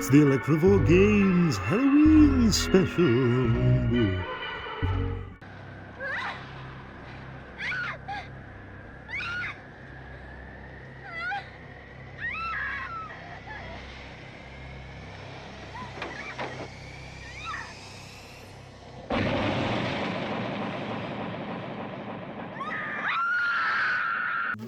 It's the Electrovore Games Halloween Special.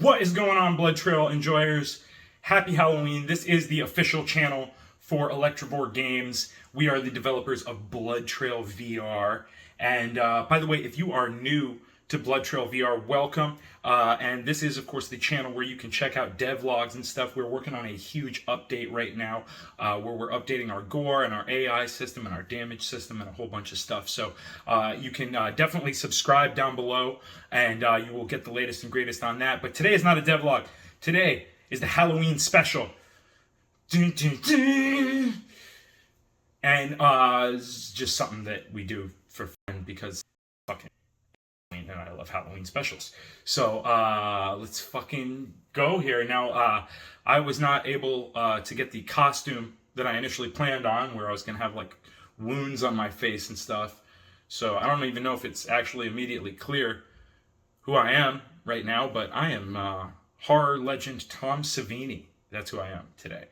What is going on, Blood Trail enjoyers? Happy Halloween. This is the official channel for Electrovore Games. We are the developers of Blood Trail VR. And by the way, if you are new to Blood Trail VR, welcome. And this is, of course, the channel where you can check out devlogs and stuff. We're working on a huge update right now where we're updating our gore and our AI system and our damage system and a whole bunch of stuff. So you can definitely subscribe down below and you will get the latest and greatest on that. But today is not a devlog. Today is the Halloween special. Dun, dun, dun. And it's just something that we do for fun because fucking and I love Halloween specials. So let's fucking go here. Now, I was not able to get the costume that I initially planned on, where I was going to have like wounds on my face and stuff. So I don't even know if it's actually immediately clear who I am right now, but I am horror legend Tom Savini. That's who I am today.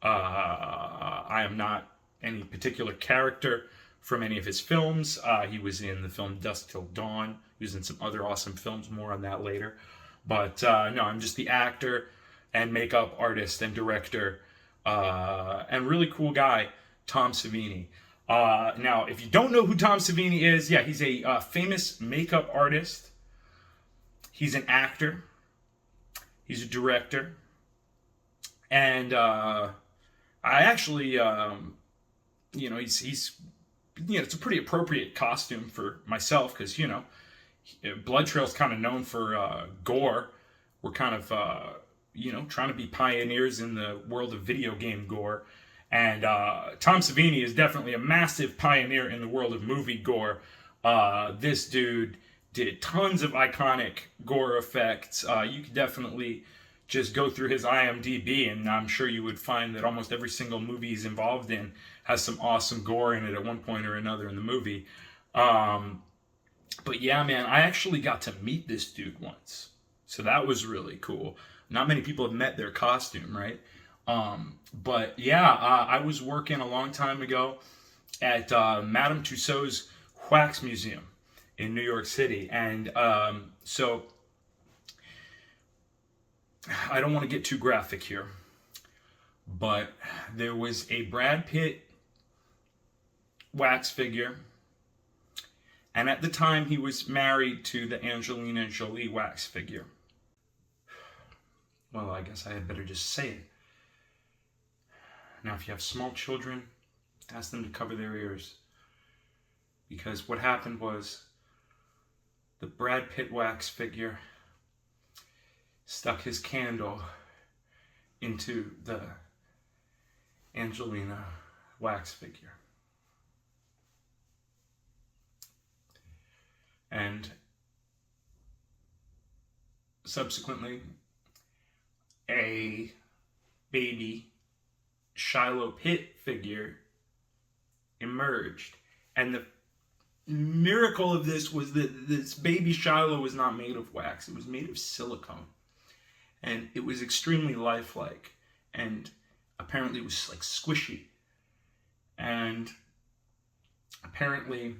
I am not any particular character from any of his films. He was in the film Dusk Till Dawn. He was in some other awesome films, more on that later. But no, I'm just the actor and makeup artist and director and really cool guy, Tom Savini. Now, if you don't know who Tom Savini is, yeah, he's a famous makeup artist. He's an actor. He's a director. And I actually, you know, he's you know, it's a pretty appropriate costume for myself because, you know, Blood Trail's kind of known for gore. We're kind of, you know, trying to be pioneers in the world of video game gore. And Tom Savini is definitely a massive pioneer in the world of movie gore. This dude did tons of iconic gore effects. You could definitely just go through his IMDb, and I'm sure you would find that almost every single movie he's involved in has some awesome gore in it at one point or another in the movie. But yeah, man, I actually got to meet this dude once. So that was really cool. Not many people have met their costume, right? But yeah, I was working a long time ago at Madame Tussauds Wax Museum in New York City. And so I don't want to get too graphic here, but there was a Brad Pitt wax figure, and at the time he was married to the Angelina Jolie wax figure. Well, I guess I had better just say it. Now, if you have small children, ask them to cover their ears, because what happened was the Brad Pitt wax figure stuck his candle into the Angelina wax figure. And subsequently, a baby Shiloh Pitt figure emerged. And the miracle of this was that this baby Shiloh was not made of wax. It was made of silicone. And it was extremely lifelike. And apparently it was like squishy. And apparently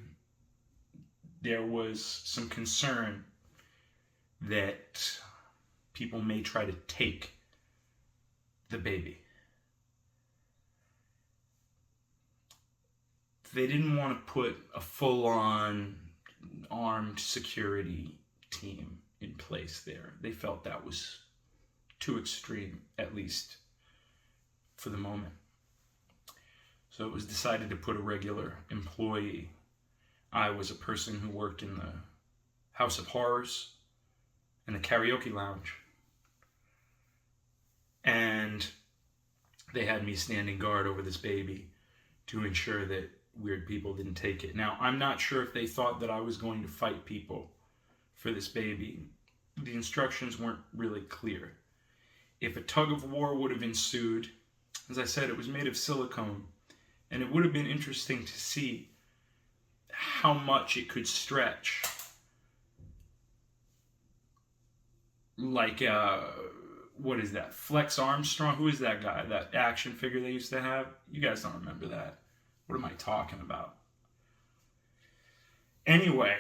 there was some concern that people may try to take the baby. They didn't want to put a full-on armed security team in place there. They felt that was too extreme, at least for the moment. So it was decided to put a regular employee. I was a person who worked in the House of Horrors and the karaoke lounge. And they had me standing guard over this baby to ensure that weird people didn't take it. Now, I'm not sure if they thought that I was going to fight people for this baby. The instructions weren't really clear. If a tug of war would have ensued, As I said, it was made of silicone, and it would have been interesting to see how much it could stretch. Like, what is that? Flex Armstrong? Who is that guy? That action figure they used to have? You guys don't remember that. What am I talking about? Anyway,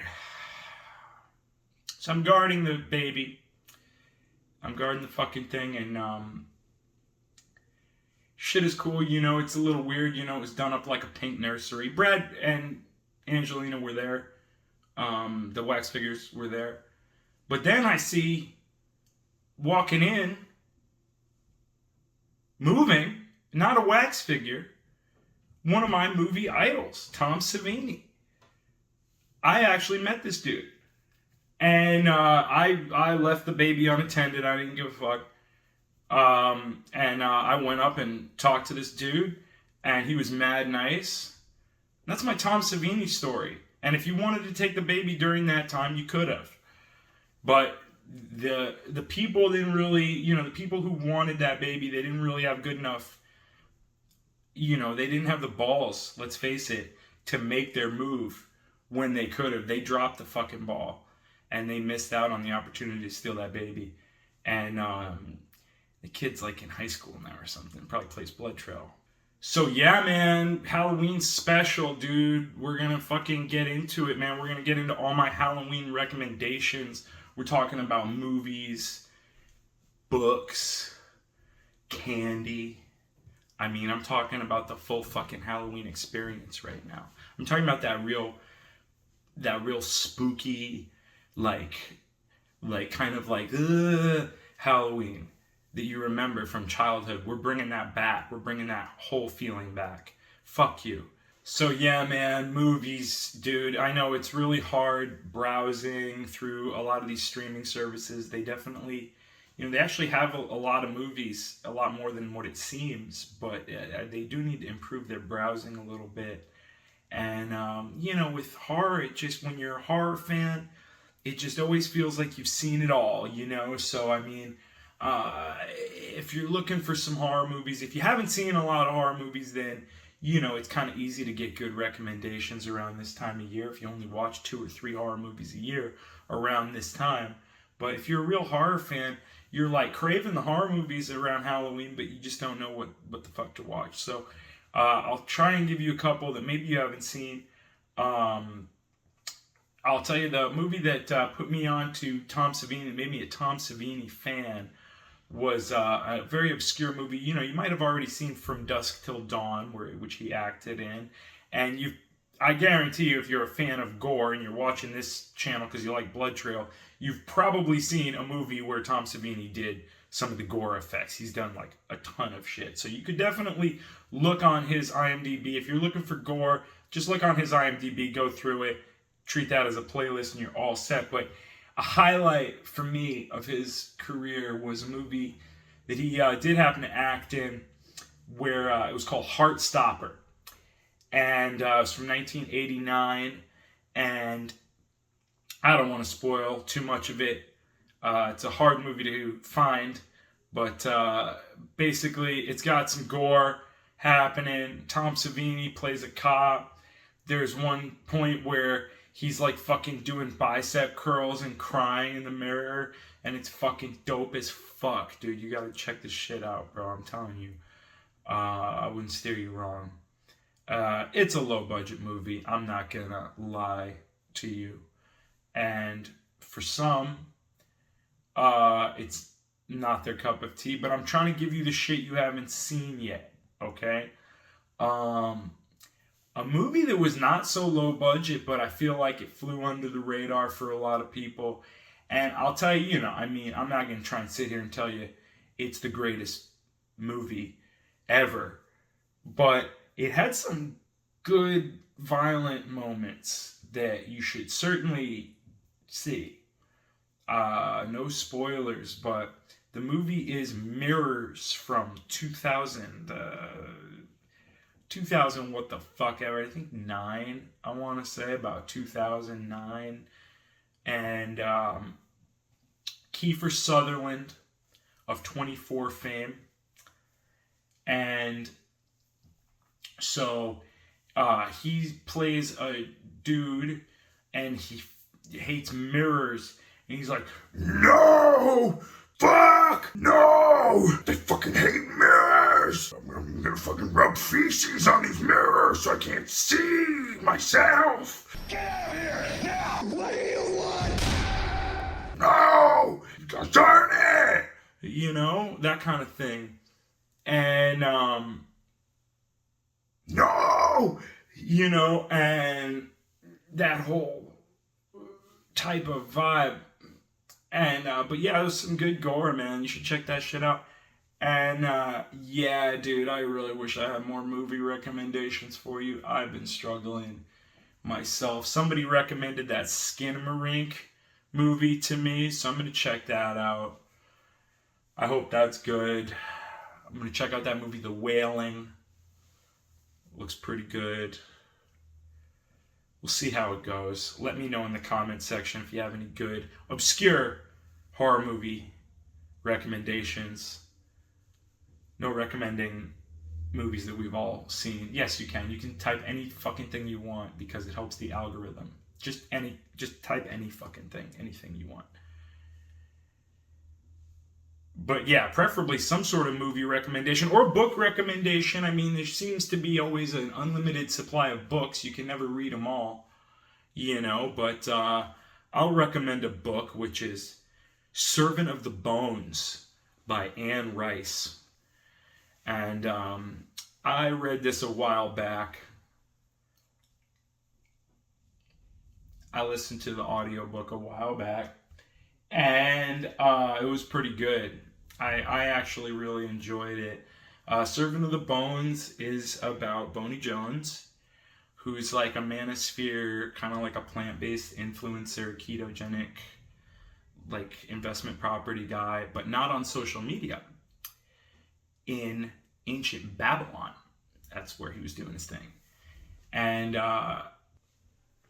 so I'm guarding the baby. I'm guarding the fucking thing, and shit is cool. You know, it's a little weird. You know, it was done up like a pink nursery. Brad and Angelina were there. The wax figures were there. But then I see walking in, moving, not a wax figure, one of my movie idols, Tom Savini. I actually met this dude. And I left the baby unattended. I didn't give a fuck. I went up and talked to this dude, and he was mad nice. That's my Tom Savini story. And if you wanted to take the baby during that time, you could have. But the people didn't really, you know, the people who wanted that baby, they didn't really have good enough, you know, they didn't have the balls, let's face it, to make their move when they could have. They dropped the fucking ball, and they missed out on the opportunity to steal that baby. And the kid's like in high school now or something, probably plays Blood Trail. So yeah, man, Halloween special, dude. We're gonna fucking get into it, man. We're gonna get into all my Halloween recommendations. We're talking about movies, books, candy. I mean, I'm talking about the full fucking Halloween experience right now. I'm talking about that real spooky, like kind of like Halloween that you remember from childhood. We're bringing that back. We're bringing that whole feeling back. Fuck you. So yeah, man, movies, dude. I know it's really hard browsing through a lot of these streaming services. They definitely, you know, they actually have a lot of movies, a lot more than what it seems, but they do need to improve their browsing a little bit. And, you know, with horror, it just, when you're a horror fan, it just always feels like you've seen it all, you know? So, I mean, if you're looking for some horror movies, if you haven't seen a lot of horror movies, then, you know, it's kind of easy to get good recommendations around this time of year if you only watch 2 or 3 horror movies a year around this time. But if you're a real horror fan, you're like craving the horror movies around Halloween, but you just don't know what the fuck to watch. So I'll try and give you a couple that maybe you haven't seen. I'll tell you the movie that put me on to Tom Savini, that made me a Tom Savini fan, was a very obscure movie. You know, you might have already seen From Dusk Till Dawn, which he acted in. And I guarantee you, if you're a fan of gore and you're watching this channel because you like Blood Trail, you've probably seen a movie where Tom Savini did some of the gore effects. He's done like a ton of shit. So you could definitely look on his IMDb. If you're looking for gore, just look on his IMDb, go through it, treat that as a playlist, and you're all set. But a highlight for me of his career was a movie that he did happen to act in, where it was called Heartstopper. And it was from 1989, and I don't want to spoil too much of it. It's a hard movie to find, but basically it's got some gore happening. Tom Savini plays a cop. There's one point where he's like fucking doing bicep curls and crying in the mirror, and it's fucking dope as fuck, dude. You gotta check this shit out, bro. I'm telling you. I wouldn't steer you wrong. It's a low budget movie. I'm not gonna lie to you. And for some, it's not their cup of tea, but I'm trying to give you the shit you haven't seen yet, okay? A movie that was not so low budget, but I feel like it flew under the radar for a lot of people. And I'll tell you, you know, I mean, I'm not going to try and sit here and tell you it's the greatest movie ever, but it had some good violent moments that you should certainly see. No spoilers, but the movie is Mirrors from 2000, what the fuck ever, I think 9, I want to say, about 2009. And Kiefer Sutherland of 24 fame. And And so he plays a dude, and he hates mirrors. And he's like, no! Fuck! No! They fucking hate mirrors! I'm gonna fucking rub feces on these mirrors so I can't see myself! Get out of here! Now! What do you want? No! Darn it! You know, that kind of thing. And, no! You know, and that whole type of vibe. And, but yeah, there's some good gore, man. You should check that shit out. And, yeah, dude, I really wish I had more movie recommendations for you. I've been struggling myself. Somebody recommended that Skinamarink movie to me, so I'm going to check that out. I hope that's good. I'm going to check out that movie, The Wailing. Looks pretty good. We'll see how it goes. Let me know in the comment section if you have any good, obscure horror movie recommendations. No recommending movies that we've all seen. Yes, you can. You can type any fucking thing you want because it helps the algorithm. Just type any fucking thing, anything you want. But yeah, preferably some sort of movie recommendation or book recommendation. I mean, there seems to be always an unlimited supply of books. You can never read them all, you know. But I'll recommend a book, which is Servant of the Bones by Anne Rice. And I read this a while back. I listened to the audiobook a while back. And it was pretty good. I actually really enjoyed it. Servant of the Bones is about Boney Jones, who's like a manosphere, kind of like a plant-based influencer, ketogenic, like investment property guy, but not on social media. In ancient Babylon. That's where he was doing his thing. And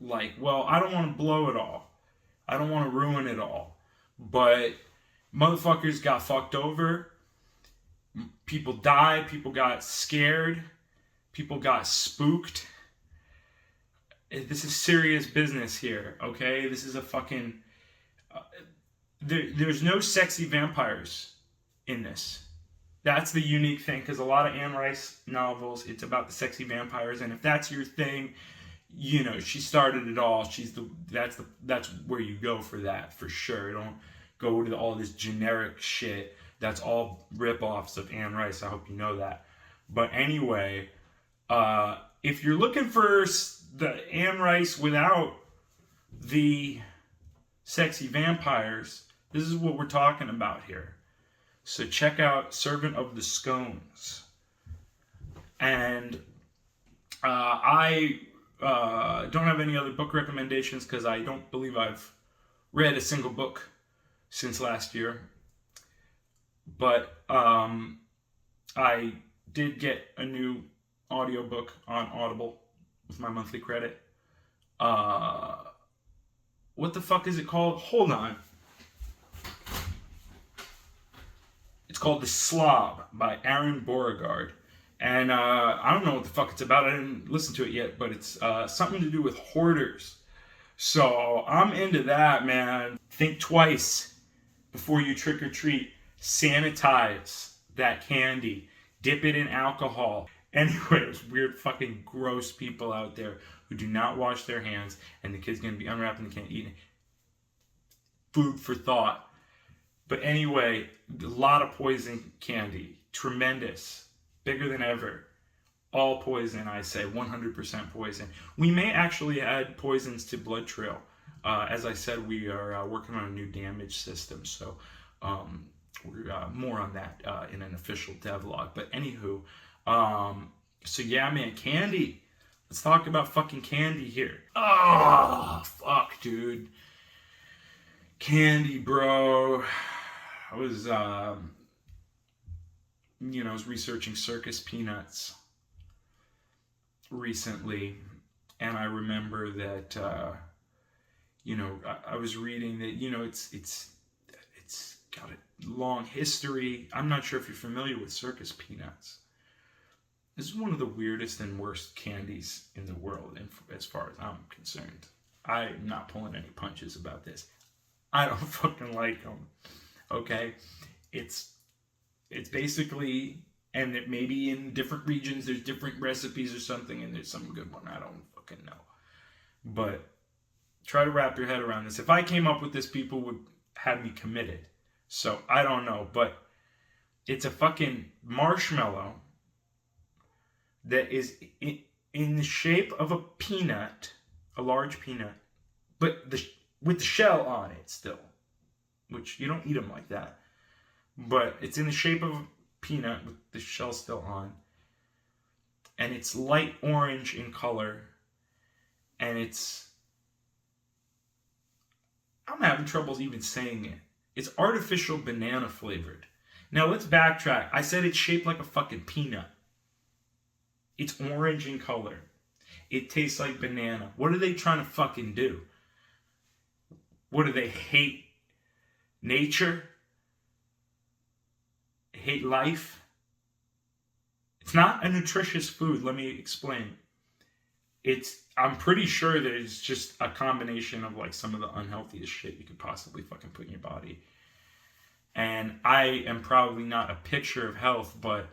like, well, I don't want to blow it all. I don't want to ruin it all. But motherfuckers got fucked over. People died. People got scared. People got spooked. This is serious business here, okay? This is a fucking... there's no sexy vampires in this. That's the unique thing, because a lot of Anne Rice novels, it's about the sexy vampires, and if that's your thing, you know, she started it all. That's where you go for that, for sure. Don't go to all this generic shit. That's all rip-offs of Anne Rice. I hope you know that. But anyway, if you're looking for the Anne Rice without the sexy vampires, this is what we're talking about here. So check out Servant of the Scones. And I don't have any other book recommendations because I don't believe I've read a single book since last year. But I did get a new audiobook on Audible with my monthly credit. What the fuck is it called? Hold on. It's called The Slob by Aaron Beauregard. And I don't know what the fuck it's about. I didn't listen to it yet, but it's something to do with hoarders. So I'm into that, man. Think twice before you trick or treat. Sanitize that candy. Dip it in alcohol. Anyway, there's weird fucking gross people out there who do not wash their hands, and the kid's gonna be unwrapped and they can't eat it. Food for thought. But anyway, a lot of poison candy. Tremendous. Bigger than ever. All poison, I say. 100% poison. We may actually add poisons to Blood Trail. As I said, we are working on a new damage system. So we're more on that in an official devlog. But anywho, so yeah, man, candy. Let's talk about fucking candy here. Oh, fuck, dude. Candy, bro. I was, I was researching circus peanuts recently, and I remember that, I was reading that, it's got a long history. I'm not sure if you're familiar with circus peanuts, This is one of the weirdest and worst candies in the world, as far as I'm concerned. I'm not pulling any punches about this. I don't fucking like them. Okay? It's basically, and it maybe in different regions there's different recipes or something, and there's some good one. I don't fucking know. But try to wrap your head around this. If I came up with this, people would have me committed. So I don't know, but it's a fucking marshmallow that is in the shape of a peanut, a large peanut, but with the shell on it still, which you don't eat them like that. But it's in the shape of a peanut with the shell still on, and it's light orange in color, and I'm having trouble even saying it. It's artificial banana flavored. Now let's backtrack. I said it's shaped like a fucking peanut. It's orange in color. It tastes like banana. What are they trying to fucking do? What do they hate? Nature? Hate life? It's not a nutritious food. Let me explain. I'm pretty sure that it's just a combination of like some of the unhealthiest shit you could possibly fucking put in your body. And I am probably not a picture of health, but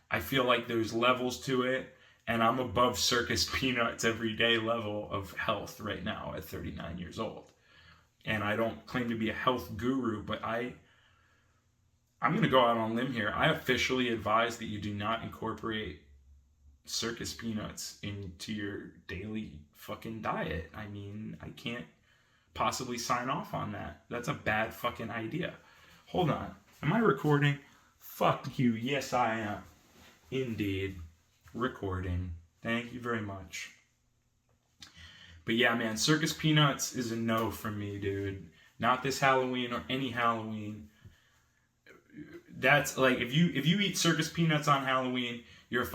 I feel like there's levels to it. And I'm above circus peanuts everyday level of health right now at 39 years old. And I don't claim to be a health guru, but I'm going to go out on a limb here. I officially advise that you do not incorporate circus peanuts into your daily fucking diet. I mean, I can't possibly sign off on that. That's a bad fucking idea. Hold on. Am I recording? Fuck you. Yes, I am. Indeed. Recording. Thank you very much. But yeah, man, circus peanuts is a no from me, dude. Not this Halloween or any Halloween. That's like, if you eat circus peanuts on Halloween, you're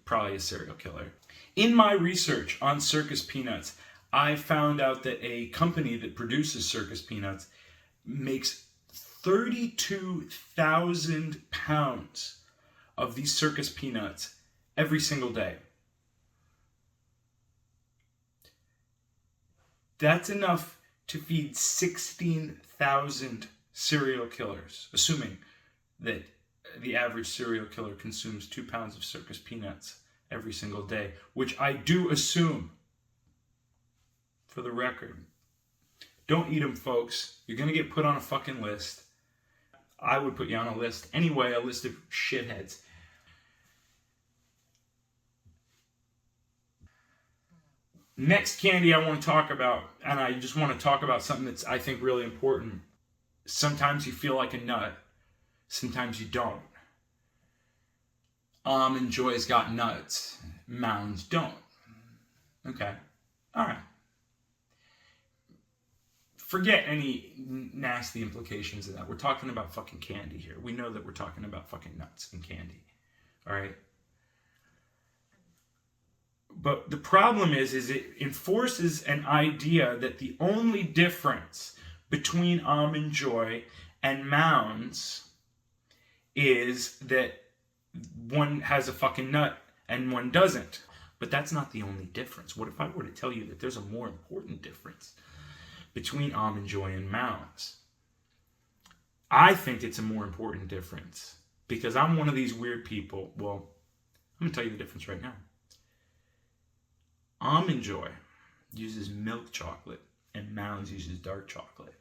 probably a serial killer. In my research on circus peanuts, I found out that a company that produces circus peanuts makes 32,000 pounds of these circus peanuts every single day. That's enough to feed 16,000 serial killers, assuming that the average serial killer consumes 2 pounds of circus peanuts every single day, which I do assume, for the record. Don't eat them, folks. You're going to get put on a fucking list. I would put you on a list. Anyway, a list of shitheads. Next candy I want to talk about, and I just want to talk about something that's, I think, really important. Sometimes you feel like a nut. Sometimes you don't. Almond Joy's got nuts. Mounds don't. Okay. Alright. Forget any nasty implications of that. We're talking about fucking candy here. We know that we're talking about fucking nuts and candy. Alright? But the problem is it enforces an idea that the only difference between Almond Joy and Mounds is that one has a fucking nut and one doesn't. But that's not the only difference. What if I were to tell you that there's a more important difference between Almond Joy and Mounds? I think it's a more important difference because I'm one of these weird people. Well, I'm going to tell you the difference right now. Almond Joy uses milk chocolate and Mounds uses dark chocolate.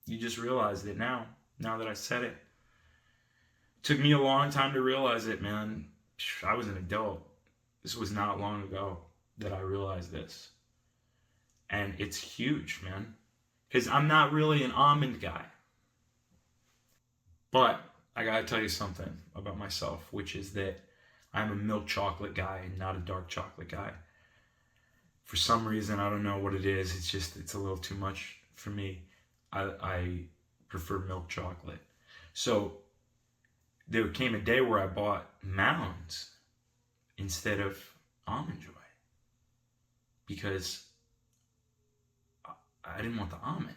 You just realized it now that I said it. Took me a long time to realize it, man. I was an adult. This was not long ago that I realized this. And it's huge, man. Because I'm not really an almond guy. But I gotta tell you something about myself, which is that I'm a milk chocolate guy and not a dark chocolate guy. For some reason, I don't know what it is. It's a little too much for me. I prefer milk chocolate. So there came a day where I bought Mounds instead of Almond Joy because I didn't want the almond.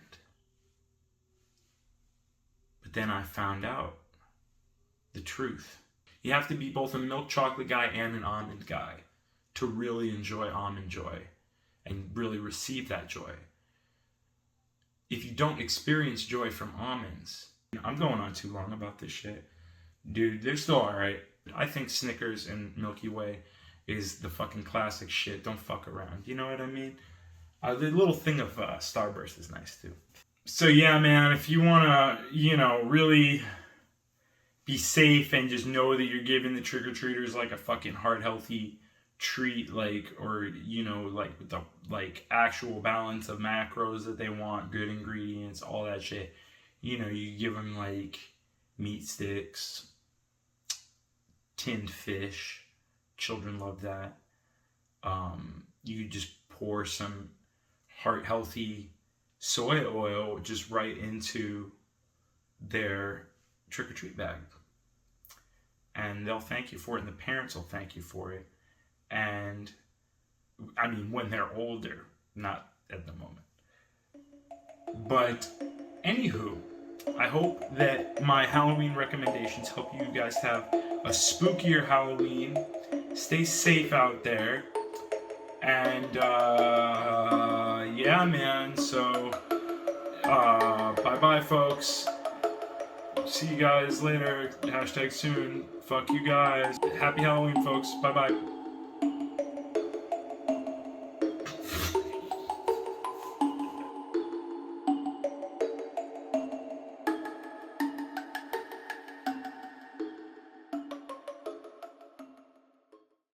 But then I found out the truth. You have to be both a milk chocolate guy and an almond guy to really enjoy almond joy and really receive that joy. If you don't experience joy from almonds, I'm going on too long about this shit. Dude, they're still alright. I think Snickers and Milky Way is the fucking classic shit. Don't fuck around. You know what I mean? The little thing of Starburst is nice too. So yeah, man, if you want to, really be safe and just know that you're giving the trick-or-treaters like a fucking heart-healthy treat, or with the actual balance of macros that they want, good ingredients, all that shit. You give them meat sticks, tinned fish. Children love that. You just pour some heart-healthy soy oil just right into their trick-or-treat bag. And they'll thank you for it, and the parents will thank you for it. And, I mean, when they're older, not at the moment. But, anywho, I hope that my Halloween recommendations help you guys have a spookier Halloween. Stay safe out there. And, yeah, man, so, bye-bye, folks. See you guys later. #soon. Fuck you guys. Happy Halloween, folks. Bye-bye.